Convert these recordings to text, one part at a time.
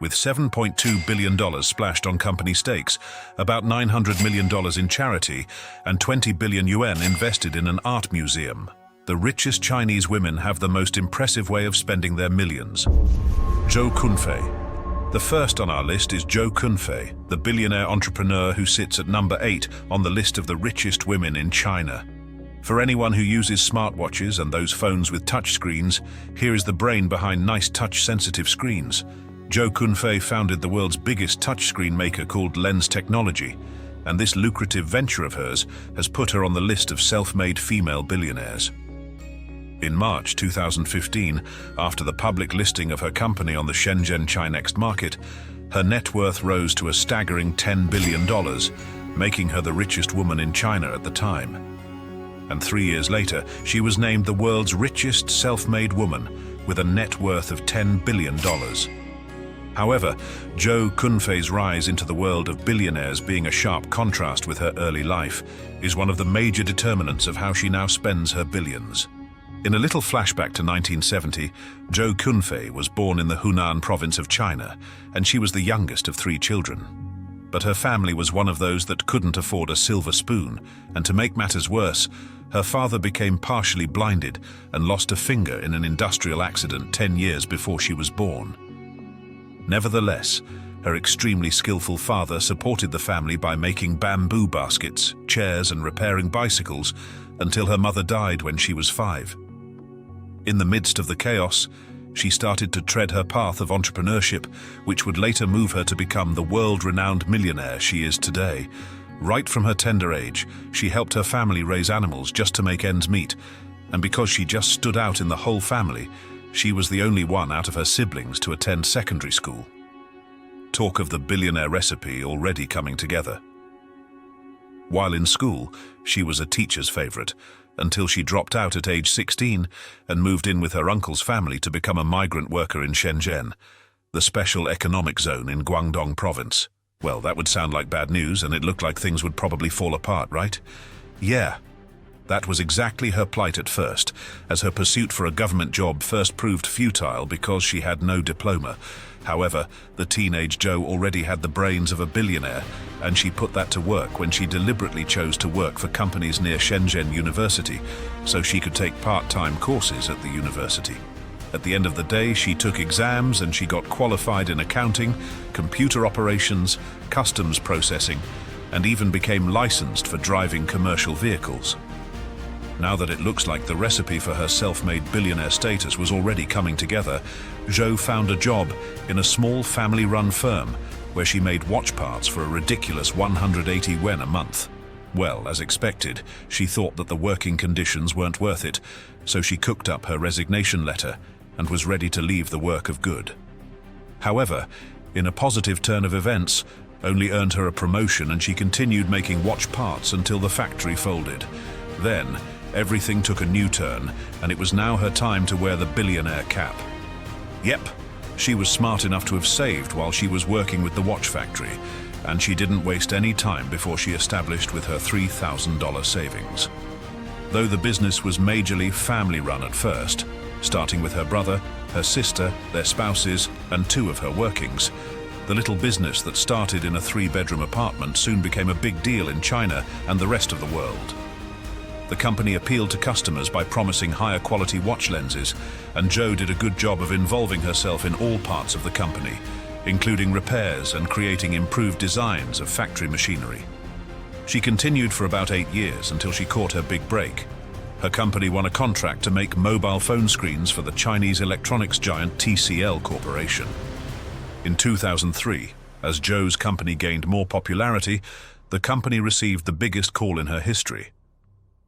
With $7.2 billion splashed on company stakes, about $900 million in charity, and 20 billion yuan invested in an art museum, the richest Chinese women have the most impressive way of spending their millions. Zhou Kunfei. The first on our list is Zhou Kunfei, the billionaire entrepreneur who sits at number 8 on the list of the richest women in China. For anyone who uses smartwatches and those phones with touchscreens, here is the brain behind nice touch-sensitive screens. Zhou Kunfei founded the world's biggest touchscreen maker called Lens Technology, and this lucrative venture of hers has put her on the list of self-made female billionaires. In March 2015, after the public listing of her company on the Shenzhen Chinext market, her net worth rose to a staggering $10 billion, making her the richest woman in China at the time. And 3 years later, she was named the world's richest self-made woman with a net worth of $10 billion. However, Zhou Kunfei's rise into the world of billionaires being a sharp contrast with her early life is one of the major determinants of how she now spends her billions. In a little flashback to 1970, Zhou Kunfei was born in the Hunan province of China, and she was the youngest of 3 children. But her family was one of those that couldn't afford a silver spoon, and to make matters worse, her father became partially blinded and lost a finger in an industrial accident 10 years before she was born. Nevertheless, her extremely skillful father supported the family by making bamboo baskets, chairs, and repairing bicycles until her mother died when she was 5. In the midst of the chaos, she started to tread her path of entrepreneurship, which would later move her to become the world-renowned millionaire she is today. Right from her tender age, she helped her family raise animals just to make ends meet, and because she just stood out in the whole family, she was the only one out of her siblings to attend secondary school. Talk of the billionaire recipe already coming together. While in school, she was a teacher's favorite, until she dropped out at age 16 and moved in with her uncle's family to become a migrant worker in Shenzhen, the special economic zone in Guangdong province. Well, that would sound like bad news, and it looked like things would probably fall apart, right? Yeah. That was exactly her plight at first, as her pursuit for a government job first proved futile because she had no diploma. However, the teenage Zhou already had the brains of a billionaire, and she put that to work when she deliberately chose to work for companies near Shenzhen University, so she could take part-time courses at the university. At the end of the day, she took exams and she got qualified in accounting, computer operations, customs processing, and even became licensed for driving commercial vehicles. Now that it looks like the recipe for her self-made billionaire status was already coming together, Zhou found a job in a small family-run firm where she made watch parts for a ridiculous 180 yuan a month. Well, as expected, she thought that the working conditions weren't worth it, so she cooked up her resignation letter and was ready to leave the work of good. However, in a positive turn of events, only earned her a promotion, and she continued making watch parts until the factory folded. Then, everything took a new turn, and it was now her time to wear the billionaire cap. Yep, she was smart enough to have saved while she was working with the watch factory, and she didn't waste any time before she established with her $3,000 savings. Though the business was majorly family-run at first, starting with her brother, her sister, their spouses, and 2 of her workings, the little business that started in a 3-bedroom apartment soon became a big deal in China and the rest of the world. The company appealed to customers by promising higher quality watch lenses, and Zhou did a good job of involving herself in all parts of the company, including repairs and creating improved designs of factory machinery. She continued for about 8 years until she caught her big break. Her company won a contract to make mobile phone screens for the Chinese electronics giant TCL Corporation. In 2003, as Zhou's company gained more popularity, the company received the biggest call in her history.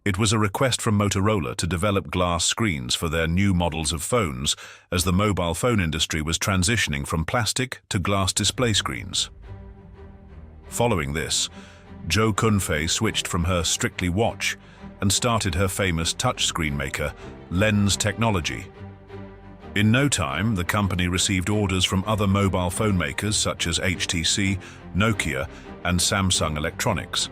It was a request from Motorola to develop glass screens for their new models of phones, as the mobile phone industry was transitioning from plastic to glass display screens. Following this, Zhou Kunfei switched from her strictly watch and started her famous touchscreen maker, Lens Technology. In no time, the company received orders from other mobile phone makers such as HTC, Nokia, and Samsung Electronics.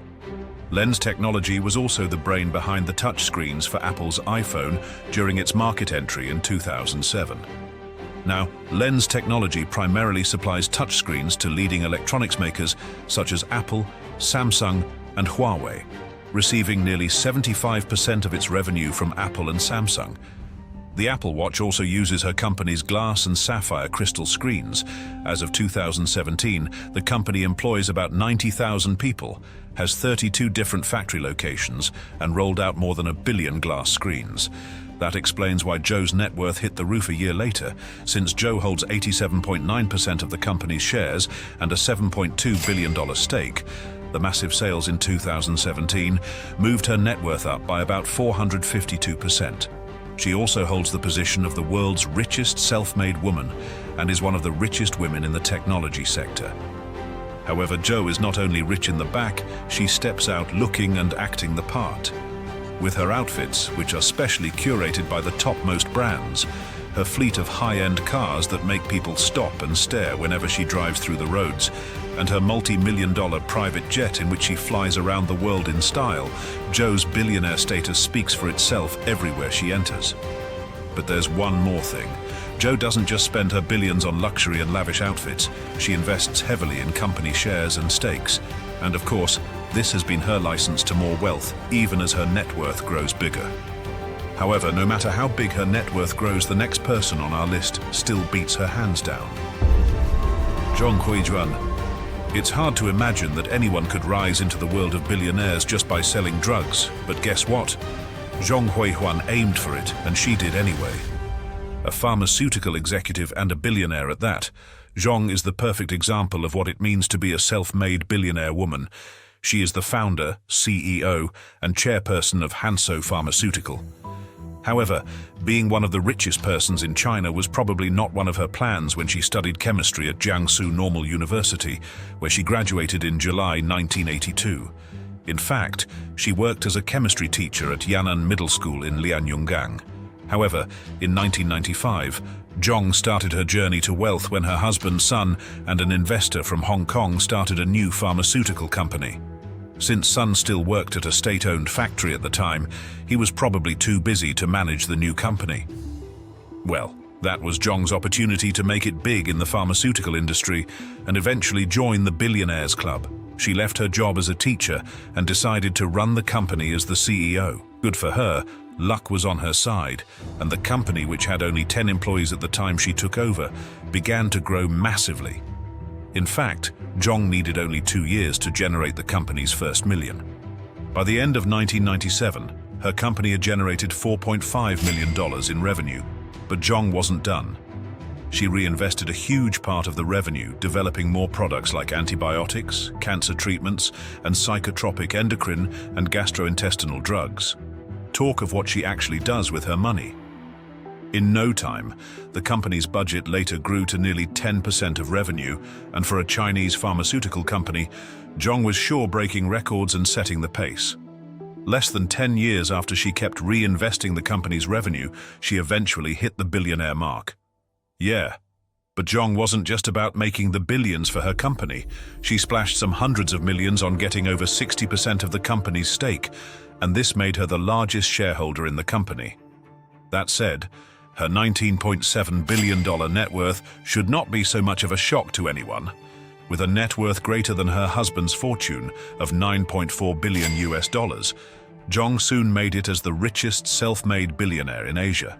Lens Technology was also the brain behind the touchscreens for Apple's iPhone during its market entry in 2007. Now, Lens technology primarily supplies touchscreens to leading electronics makers such as Apple, Samsung, and Huawei, receiving nearly 75% of its revenue from Apple and Samsung. The Apple Watch also uses her company's glass and sapphire crystal screens. As of 2017, the company employs about 90,000 people, has 32 different factory locations, and rolled out more than 1 billion glass screens. That explains why Joe's net worth hit the roof a year later, since Joe holds 87.9% of the company's shares and a $7.2 billion stake. The massive sales in 2017 moved her net worth up by about 452%. She also holds the position of the world's richest self-made woman and is one of the richest women in the technology sector. However, Jo is not only rich in the back, she steps out looking and acting the part. With her outfits, which are specially curated by the topmost brands, her fleet of high-end cars that make people stop and stare whenever she drives through the roads, and her multi-million-dollar private jet in which she flies around the world in style, Jo's billionaire status speaks for itself everywhere she enters. But there's one more thing. Jo doesn't just spend her billions on luxury and lavish outfits, she invests heavily in company shares and stakes. And of course, this has been her license to more wealth, even as her net worth grows bigger. However, no matter how big her net worth grows, the next person on our list still beats her hands down. Zhong Huiyuan. It's hard to imagine that anyone could rise into the world of billionaires just by selling drugs, but guess what? Zhong Huiyuan aimed for it, and she did anyway. A pharmaceutical executive and a billionaire at that, Zhong is the perfect example of what it means to be a self-made billionaire woman. She is the founder, CEO, and chairperson of Hansoh Pharmaceutical. However, being one of the richest persons in China was probably not one of her plans when she studied chemistry at Jiangsu Normal University, where she graduated in July 1982. In fact, she worked as a chemistry teacher at Yan'an Middle School in Lianyungang. However, in 1995, Zhong started her journey to wealth when her husband, Sun, and an investor from Hong Kong started a new pharmaceutical company. Since Sun still worked at a state-owned factory at the time, he was probably too busy to manage the new company. Well, that was Zhong's opportunity to make it big in the pharmaceutical industry and eventually join the Billionaires Club. She left her job as a teacher and decided to run the company as the CEO. Good for her, luck was on her side, and the company, which had only 10 employees at the time she took over, began to grow massively. In fact, Zhong needed only 2 years to generate the company's first million. By the end of 1997, her company had generated $4.5 million in revenue, but Zhong wasn't done. She reinvested a huge part of the revenue, developing more products like antibiotics, cancer treatments, and psychotropic endocrine and gastrointestinal drugs. Talk of what she actually does with her money. In no time, the company's budget later grew to nearly 10% of revenue, and for a Chinese pharmaceutical company, Zhong was sure breaking records and setting the pace. Less than 10 years after she kept reinvesting the company's revenue, she eventually hit the billionaire mark. Yeah, but Zhong wasn't just about making the billions for her company. She splashed some hundreds of millions on getting over 60% of the company's stake, and this made her the largest shareholder in the company. That said, her $19.7 billion net worth should not be so much of a shock to anyone. With a net worth greater than her husband's fortune of $9.4 billion, Zhong soon made it as the richest self-made billionaire in Asia.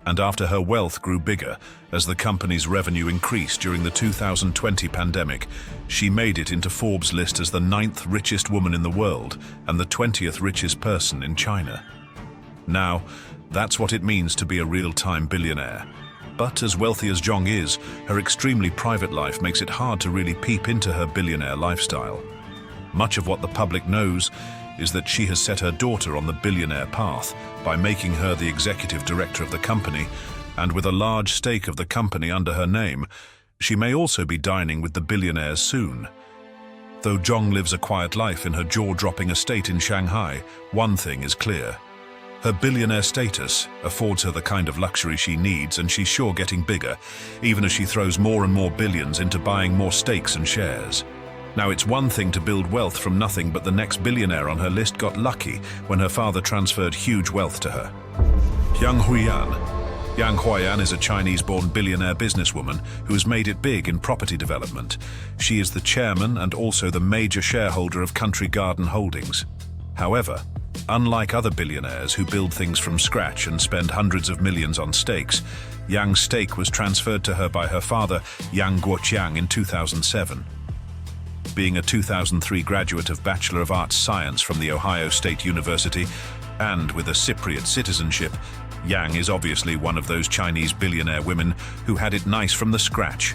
And after her wealth grew bigger, as the company's revenue increased during the 2020 pandemic, she made it into Forbes' list as the 9th richest woman in the world and the 20th richest person in China. Now, that's what it means to be a real-time billionaire. But as wealthy as Zhong is, her extremely private life makes it hard to really peep into her billionaire lifestyle. Much of what the public knows is that she has set her daughter on the billionaire path by making her the executive director of the company, and with a large stake of the company under her name, she may also be dining with the billionaires soon. Though Zhong lives a quiet life in her jaw-dropping estate in Shanghai, one thing is clear. Her billionaire status affords her the kind of luxury she needs, and she's sure getting bigger, even as she throws more and more billions into buying more stakes and shares. Now, it's one thing to build wealth from nothing, but the next billionaire on her list got lucky when her father transferred huge wealth to her. Yang Huiyan. Yang Huayan is a Chinese-born billionaire businesswoman who has made it big in property development. She is the chairman and also the major shareholder of Country Garden Holdings. However, unlike other billionaires who build things from scratch and spend hundreds of millions on stakes, Yang's stake was transferred to her by her father, Yang Guoqiang, in 2007. Being a 2003 graduate of Bachelor of Arts Science from the Ohio State University and with a Cypriot citizenship, Yang is obviously one of those Chinese billionaire women who had it nice from the scratch.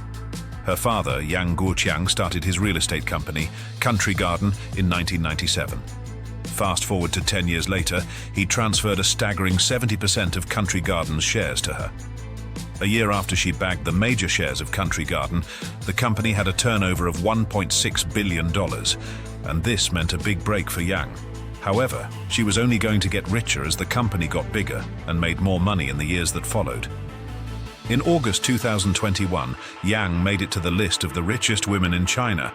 Her father, Yang Guoqiang, started his real estate company, Country Garden, in 1997. Fast forward to 10 years later, he transferred a staggering 70% of Country Garden's shares to her. A year after she bagged the major shares of Country Garden, the company had a turnover of $1.6 billion, and this meant a big break for Yang. However, she was only going to get richer as the company got bigger and made more money in the years that followed. In August 2021, Yang made it to the list of the richest women in China,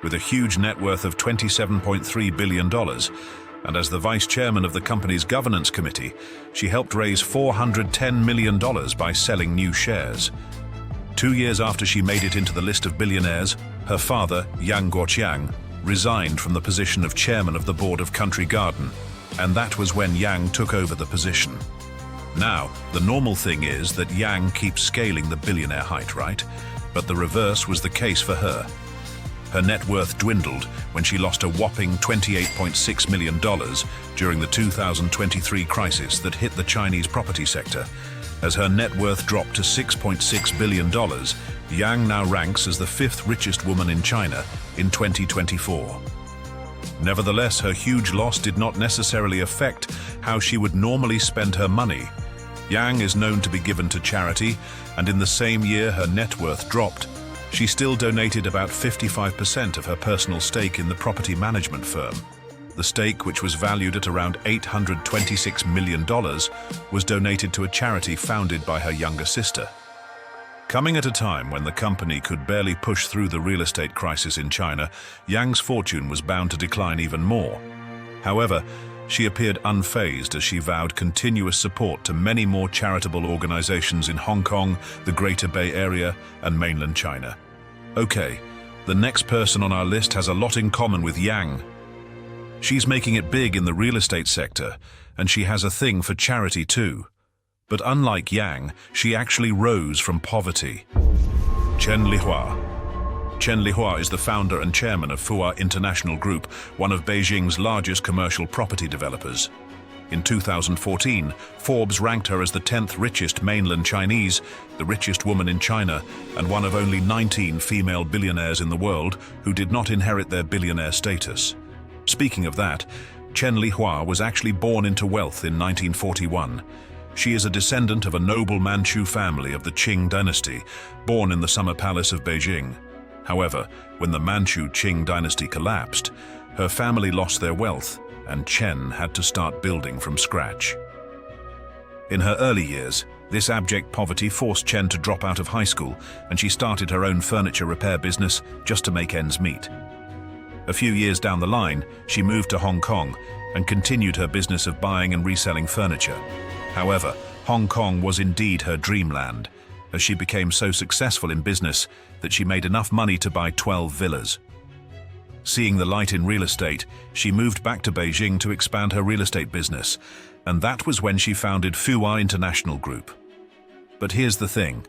with a huge net worth of $27.3 billion, and as the vice chairman of the company's governance committee, she helped raise $410 million by selling new shares. 2 years after she made it into the list of billionaires, her father, Yang Guoqiang, resigned from the position of chairman of the board of Country Garden, and that was when Yang took over the position. Now, the normal thing is that Yang keeps scaling the billionaire height, right? But the reverse was the case for her. Her net worth dwindled when she lost a whopping $28.6 million during the 2023 crisis that hit the Chinese property sector. As her net worth dropped to $6.6 billion, Yang now ranks as the 5th richest woman in China in 2024. Nevertheless, her huge loss did not necessarily affect how she would normally spend her money. Yang is known to be given to charity, and in the same year her net worth dropped. She still donated about 55% of her personal stake in the property management firm. The stake, which was valued at around $826 million, was donated to a charity founded by her younger sister. Coming at a time when the company could barely push through the real estate crisis in China, Yang's fortune was bound to decline even more. However, she appeared unfazed as she vowed continuous support to many more charitable organizations in Hong Kong, the Greater Bay Area, and mainland China. Okay, the next person on our list has a lot in common with Yang. She's making it big in the real estate sector, and she has a thing for charity too. But unlike Yang, she actually rose from poverty. Chen Lihua. Chen Lihua is the founder and chairman of Fua International Group, one of Beijing's largest commercial property developers. In 2014, Forbes ranked her as the 10th richest mainland Chinese, the richest woman in China, and one of only 19 female billionaires in the world who did not inherit their billionaire status. Speaking of that, Chen Lihua was actually born into wealth in 1941. She is a descendant of a noble Manchu family of the Qing dynasty, born in the Summer Palace of Beijing. However, when the Manchu Qing dynasty collapsed, her family lost their wealth, and Chen had to start building from scratch. In her early years, this abject poverty forced Chen to drop out of high school, and she started her own furniture repair business just to make ends meet. A few years down the line, she moved to Hong Kong and continued her business of buying and reselling furniture. However, Hong Kong was indeed her dreamland, as she became so successful in business that she made enough money to buy 12 villas. Seeing the light in real estate, she moved back to Beijing to expand her real estate business, and that was when she founded Fua International Group. But here's the thing.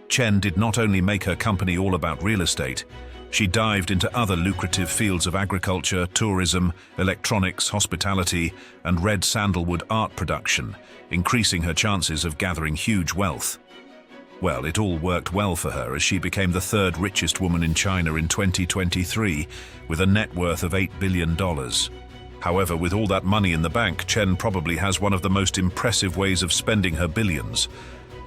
Chen did not only make her company all about real estate, she dived into other lucrative fields of agriculture, tourism, electronics, hospitality, and red sandalwood art production, increasing her chances of gathering huge wealth. Well, it all worked well for her as she became the 3rd richest woman in China in 2023, with a net worth of $8 billion. However, with all that money in the bank, Chen probably has one of the most impressive ways of spending her billions.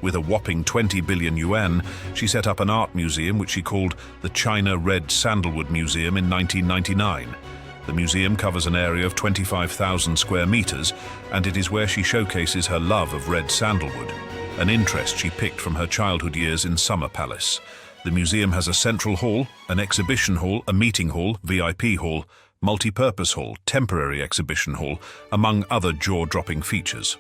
With a whopping 20 billion yuan, she set up an art museum which she called the China Red Sandalwood Museum in 1999. The museum covers an area of 25,000 square meters, and it is where she showcases her love of red sandalwood, an interest she picked from her childhood years in Summer Palace. The museum has a central hall, an exhibition hall, a meeting hall, VIP hall, multi-purpose hall, temporary exhibition hall, among other jaw-dropping features.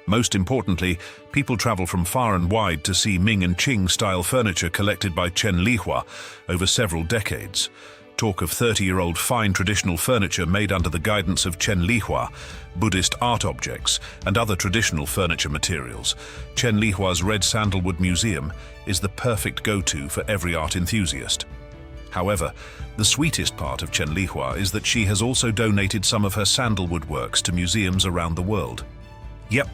Most importantly, people travel from far and wide to see Ming and Qing-style furniture collected by Chen Lihua over several decades. Talk of 30-year-old fine traditional furniture made under the guidance of Chen Lihua, Buddhist art objects, and other traditional furniture materials. Chen Lihua's Red Sandalwood Museum is the perfect go-to for every art enthusiast. However, the sweetest part of Chen Lihua is that she has also donated some of her sandalwood works to museums around the world. Yep,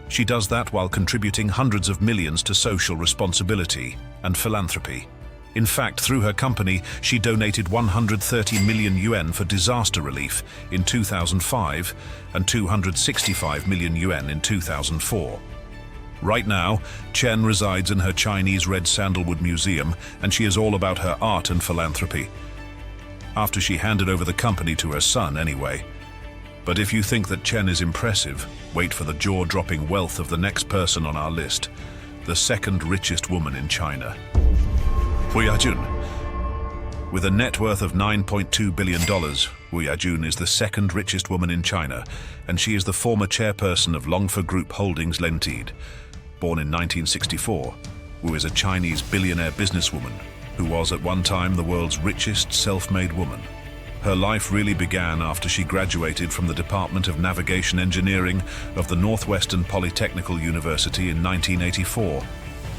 she does that while contributing hundreds of millions to social responsibility and philanthropy. In fact, through her company, she donated 130 million yuan for disaster relief in 2005 and 265 million yuan in 2004. Right now, Chen resides in her Chinese Red Sandalwood Museum, and she is all about her art and philanthropy. After she handed over the company to her son, anyway. But if you think that Chen is impressive, wait for the jaw-dropping wealth of the next person on our list, the second richest woman in China. Wu Yajun. With a net worth of $9.2 billion, Wu Yajun is the second richest woman in China, and she is the former chairperson of Longfor Group Holdings Limited. Born in 1964, Wu is a Chinese billionaire businesswoman who was at one time the world's richest self-made woman. Her life really began after she graduated from the Department of Navigation Engineering of the Northwestern Polytechnical University in 1984,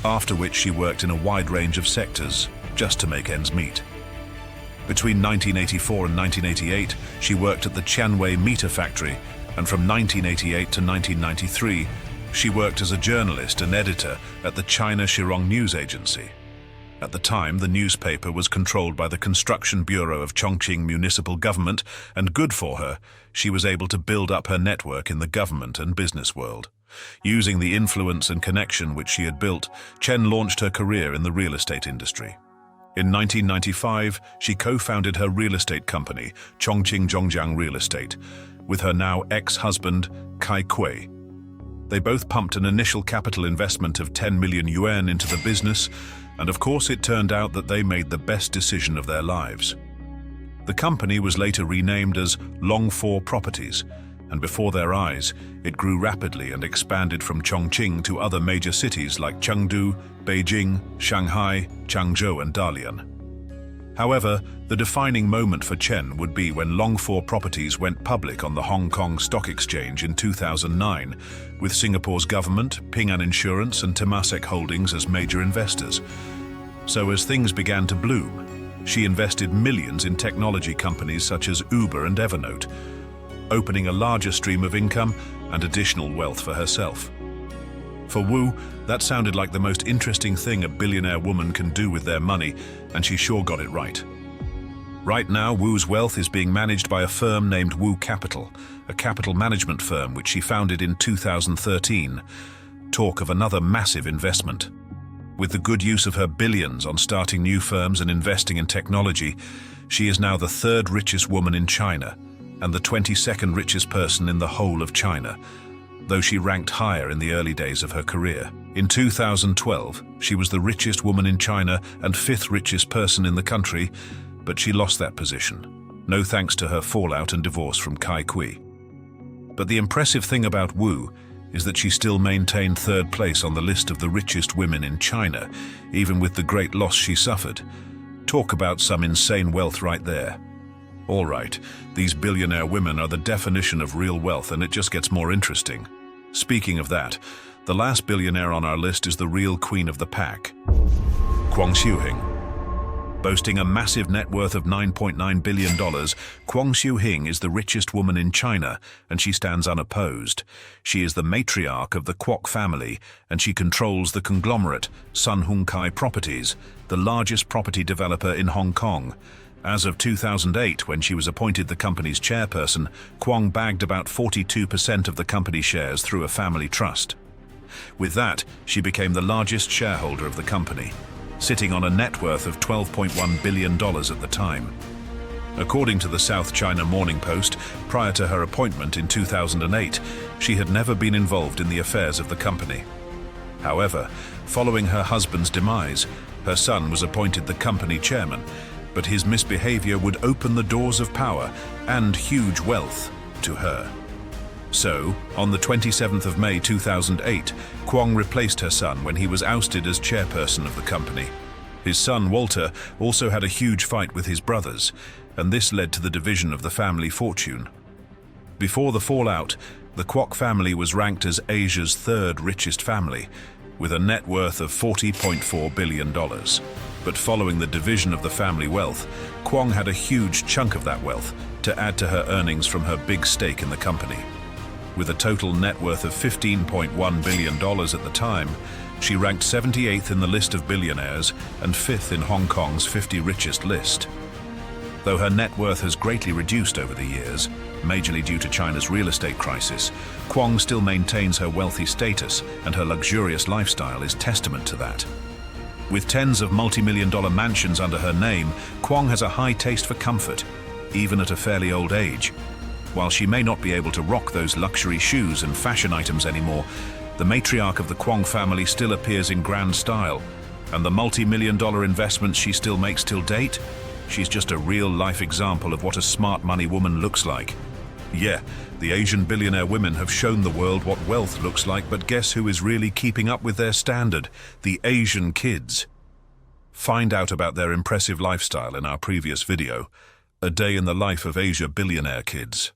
after which she worked in a wide range of sectors just to make ends meet. Between 1984 and 1988, she worked at the Tianwei Meter Factory, and from 1988 to 1993, she worked as a journalist and editor at the China Shirong News Agency. At the time, the newspaper was controlled by the Construction Bureau of Chongqing Municipal Government, and good for her, she was able to build up her network in the government and business world. Using the influence and connection which she had built, Chen launched her career in the real estate industry. In 1995, she co-founded her real estate company, Chongqing Zhongjiang Real Estate, with her now ex-husband, Kai Kui. They both pumped an initial capital investment of 10 million yuan into the business, and of course it turned out that they made the best decision of their lives. The company was later renamed as Longfor Properties, and before their eyes, it grew rapidly and expanded from Chongqing to other major cities like Chengdu, Beijing, Shanghai, Changzhou and Dalian. However, the defining moment for Chen would be when Longfor Properties went public on the Hong Kong Stock Exchange in 2009, with Singapore's government, Ping An Insurance and Temasek Holdings as major investors. So as things began to bloom, she invested millions in technology companies such as Uber and Evernote, opening a larger stream of income and additional wealth for herself. For Wu, that sounded like the most interesting thing a billionaire woman can do with their money, and she sure got it right. Right now, Wu's wealth is being managed by a firm named Wu Capital, a capital management firm which she founded in 2013. Talk of another massive investment. With the good use of her billions on starting new firms and investing in technology, she is now the third richest woman in China, and the 22nd richest person in the whole of China, though she ranked higher in the early days of her career. In 2012, she was the richest woman in China and fifth richest person in the country, but she lost that position, no thanks to her fallout and divorce from Kai Kui. But the impressive thing about Wu is that she still maintained third place on the list of the richest women in China, even with the great loss she suffered. Talk about some insane wealth right there. All right, these billionaire women are the definition of real wealth, and it just gets more interesting. Speaking of that, the last billionaire on our list is the real queen of the pack, Guang Xiuhing. Boasting a massive net worth of $9.9 billion, Guang Xiuhing is the richest woman in China, and she stands unopposed. She is the matriarch of the Kwok family, and she controls the conglomerate Sun Hung Kai Properties, the largest property developer in Hong Kong. As of 2008, when she was appointed the company's chairperson, Guang bagged about 42% of the company shares through a family trust. With that, she became the largest shareholder of the company, sitting on a net worth of $12.1 billion at the time. According to the South China Morning Post, prior to her appointment in 2008, she had never been involved in the affairs of the company. However, following her husband's demise, her son was appointed the company chairman, but his misbehavior would open the doors of power and huge wealth to her. So, on the 27th of May 2008, Kwong replaced her son when he was ousted as chairperson of the company. His son, Walter, also had a huge fight with his brothers, and this led to the division of the family fortune. Before the fallout, the Kwok family was ranked as Asia's third richest family, with a net worth of $40.4 billion. But following the division of the family wealth, Kwong had a huge chunk of that wealth to add to her earnings from her big stake in the company. With a total net worth of $15.1 billion at the time, she ranked 78th in the list of billionaires and 5th in Hong Kong's 50 richest list. Though her net worth has greatly reduced over the years, majorly due to China's real estate crisis, Kwong still maintains her wealthy status, and her luxurious lifestyle is testament to that. With tens of multi-million-dollar mansions under her name, Kwong has a high taste for comfort, even at a fairly old age. While she may not be able to rock those luxury shoes and fashion items anymore, the matriarch of the Kwong family still appears in grand style, and the multi-million-dollar investments she still makes till date, she's just a real-life example of what a smart money woman looks like. Yeah, the Asian billionaire women have shown the world what wealth looks like, but guess who is really keeping up with their standard? The Asian kids. Find out about their impressive lifestyle in our previous video, A Day in the Life of Asia Billionaire Kids.